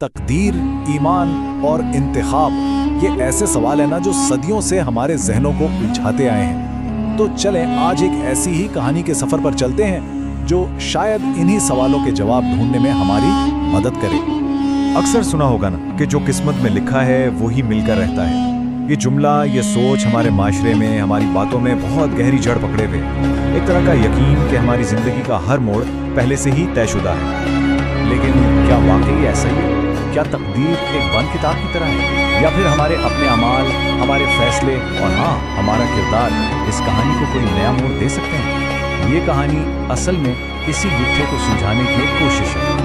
تقدیر، ایمان اور انتخاب یہ ایسے سوال ہیں نا جو صدیوں سے ہمارے ذہنوں کو الجھاتے آئے ہیں۔ تو چلیں آج ایک ایسی ہی کہانی کے سفر پر چلتے ہیں جو شاید انہی سوالوں کے جواب ڈھونڈنے میں ہماری مدد کرے۔ اکثر سنا ہوگا نا کہ جو قسمت میں لکھا ہے وہی مل کر رہتا ہے۔ یہ جملہ، یہ سوچ ہمارے معاشرے میں، ہماری باتوں میں بہت گہری جڑ پکڑے ہوئے، ایک طرح کا یقین کہ ہماری زندگی کا ہر موڑ پہلے سے ہی طے شدہ ہے۔ لیکن کیا واقعی ایسا ہی ہے؟ کیا تقدیر ایک بند کتاب کی طرح ہے، یا پھر ہمارے اپنے اعمال، ہمارے فیصلے اور ہمارا کردار اس کہانی کو کوئی نیا موڑ دے سکتے ہیں؟ یہ کہانی اصل میں اسی گتھے کو سلجھانے کی ایک کوشش ہے۔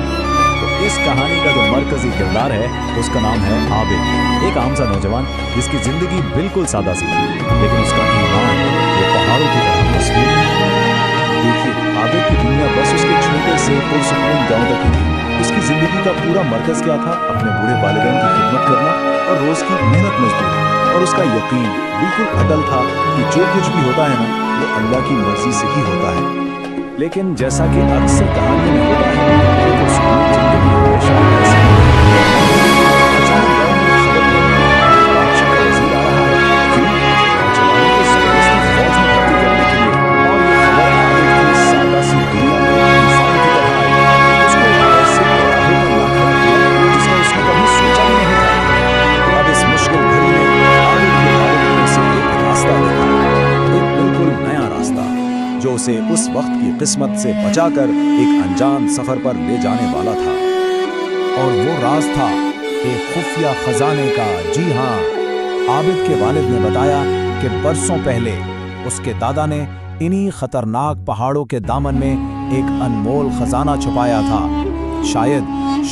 تو اس کہانی کا جو مرکزی کردار ہے اس کا نام ہے عابد، ایک عام سا نوجوان جس کی زندگی بالکل سادہ سی تھی، لیکن اس کا ایمان وہ پہاڑوں کی طرح مضبوط ہے۔ دیکھیے، عابد کی دنیا بس اس کے چھوٹے سے پرسکون گاؤں تک ہی تھی۔ اس کی زندگی کا پورا مرکز کیا تھا؟ اپنے بوڑھے والدین کی خدمت کرنا اور روز کی محنت مزدوری، اور اس کا یقین بالکل اٹل تھا کہ جو کچھ بھی ہوتا ہے نا وہ اللہ کی مرضی سے ہی ہوتا ہے۔ لیکن جیسا کہ اکثر کہانیوں میں ہوتا ہے، وہ پرسکون زندگی ہمیشہ ایسی ہے۔ اچانک گاؤں میں خبر ملی کہ بادشاہ کا وزیر آ رہا ہے، کیوں؟ نوجوانوں کو زبردستی فوج میں بھرتی کرنے کے لیے، اور یہ خبر عابد کی سادہ سی دنیا میں انسان کی طرح آئی۔ اس کو ایک ایسے راہے پر لا کھڑا کیا جس کا اس نے کبھی سوچا بھی نہیں تھا۔ اب اس مشکل گھڑی میں عابد کے والد نے اسے ایک راستہ دکھایا، ایک بالکل نیا راستہ جو اسے اس وقت کی قسمت سے بچا کر ایک انجان سفر پر لے جانے والا تھا۔ اور وہ راز تھا ایک خفیہ خزانے کا۔ جی ہاں، عابد کے والد نے بتایا کہ برسوں پہلے اس کے دادا نے انہی خطرناک پہاڑوں کے دامن میں ایک انمول خزانہ چھپایا تھا۔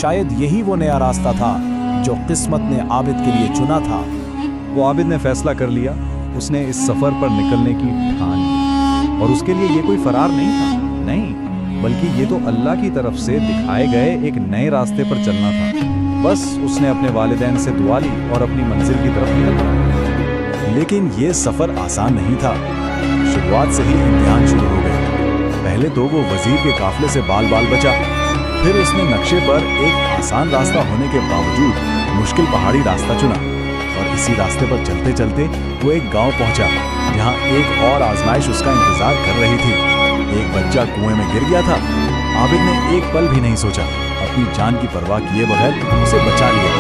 شاید یہی وہ نیا راستہ تھا جو قسمت نے عابد کے لیے چنا تھا۔ وہ عابد نے فیصلہ کر لیا، اس نے اس سفر پر نکلنے کی ٹھان لی، اور اس کے لیے یہ کوئی فرار نہیں تھا، نہیں، بلکہ یہ تو اللہ کی طرف سے دکھائے گئے ایک نئے راستے پر چلنا تھا۔ بس اس نے اپنے والدین سے دعا لی اور اپنی منزل کی طرف نکل پڑا۔ لیکن یہ سفر آسان نہیں تھا۔ شروعات سے ہی امتحان شروع ہو گئے۔ پہلے تو وہ وزیر کے قافلے سے بال بچا، پھر اس نے نقشے پر ایک آسان راستہ ہونے کے باوجود مشکل پہاڑی راستہ چنا، اور اسی راستے پر چلتے چلتے وہ ایک گاؤں پہنچا جہاں ایک اور آزمائش اس کا انتظار کر رہی تھی۔ ایک بچہ کنویں میں گر گیا تھا۔ عابد نے ایک پل بھی نہیں سوچا، اپنی جان کی پرواہ کیے بغیر اسے بچا لیا۔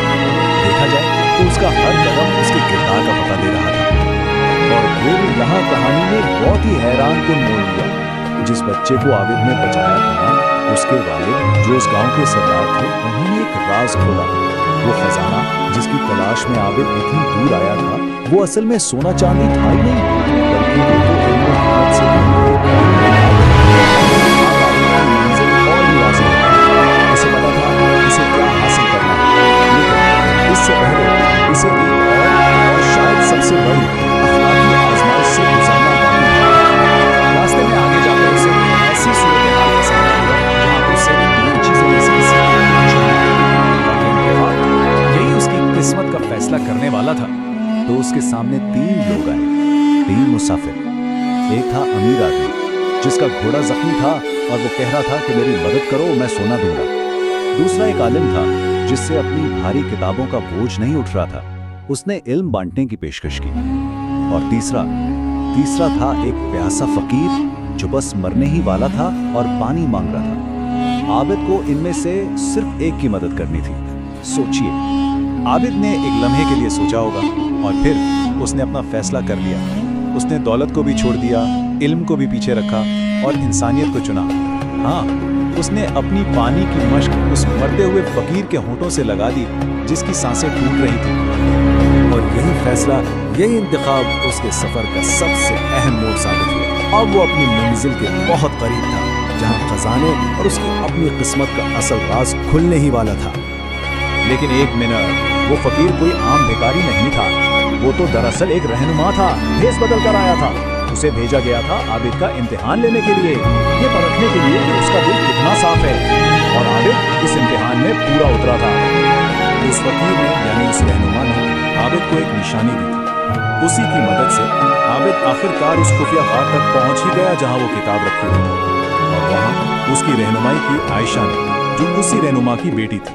دیکھا جائے تو اس کا ہر قدم اس کے کردار کا پتہ دے رہا تھا۔ اور پھر یہاں کہانی نے بہت ہی حیران کن موڑ لیا۔ جس بچے کو عابد نے بچایا تھا، اس کے والد جو اس گاؤں کے سردار تھے، انہوں نے ایک راز کھولا۔ وہ خزانہ جس کی تلاش میں عابد اتنی دور آیا تھا، وہ اصل میں سونا چاندی تھا ہی نہیں، بلکہ وہ تو علم و حکمت سے منزل اور بھی واضح تھا۔ اسے پتا تھا اسے کیا حاصل کرنا ہے، لیکن اس سے پہلے اسے ایک اور شاید سب سے بڑی اخلاقی آزمائش سے گزرنا باقی تھا۔ راستے میں آگے جا کر اسے ایسی صورتحال کا سامنا ہوا جہاں پر اسے دو چیزیں میں سے کسی یہی اس کی قسمت کا فیصلہ کرنے والا تھا۔ تو اس کے سامنے تین لوگ آئے، تین مسافر۔ ایک تھا امیر آدمی جس کا گھوڑا زخمی تھا اور وہ کہہ رہا تھا کہ میری مدد کرو، میں سونا دوں گا۔ دوسرا ایک عالم تھا جس سے اپنی بھاری کتابوں کا بوجھ نہیں اٹھ رہا تھا، اس نے علم بانٹنے کی پیشکش کی۔ اور تیسرا تھا ایک پیاسا فقیر جو بس مرنے ہی والا تھا اور پانی مانگ رہا تھا۔ عابد کو ان میں سے صرف ایک کی مدد کرنی تھی۔ سوچئے، عابد نے ایک لمحے کے لیے سوچا ہوگا، اور پھر اس نے اپنا فیصلہ کر لیا۔ اس نے دولت کو بھی چھوڑ دیا، علم کو بھی پیچھے رکھا، اور انسانیت کو چنا۔ اس نے اپنی پانی کی مشق اس مرتے ہوئے فقیر کے ہونٹوں سے لگا دی جس کی سانسیں ٹوٹ رہی تھی۔ اور یہی فیصلہ، یہی انتخاب اس کے سفر کا سب سے اہم موڑ ثابت ہوا۔ اب وہ اپنی منزل کے بہت قریب تھا، جہاں خزانے اور اس کی اپنی قسمت کا اصل راز کھلنے ہی والا تھا۔ لیکن ایک منٹ، وہ فقیر کوئی عام بھیکاری نہیں تھا، وہ تو دراصل ایک رہنما تھا، بھیس بدل کر آیا تھا۔ اسے بھیجا گیا تھا عابد کا امتحان لینے کے لیے، یہ پرکھنے کے لیے کہ اس کا دل کتنا صاف ہے، اور عابد اس امتحان میں پورا اترا تھا۔ اس فقیر نے، یعنی اس رہنما نے، عابد کو ایک نشانی دی تھی۔ اسی کی مدد سے عابد آخرکار اس خفیہ غار تک پہنچ ہی گیا جہاں وہ کتاب رکھی ہوئی تھی، اور وہاں اس کی رہنمائی کی عائشہ نے، جو اسی رہنما کی بیٹی تھی۔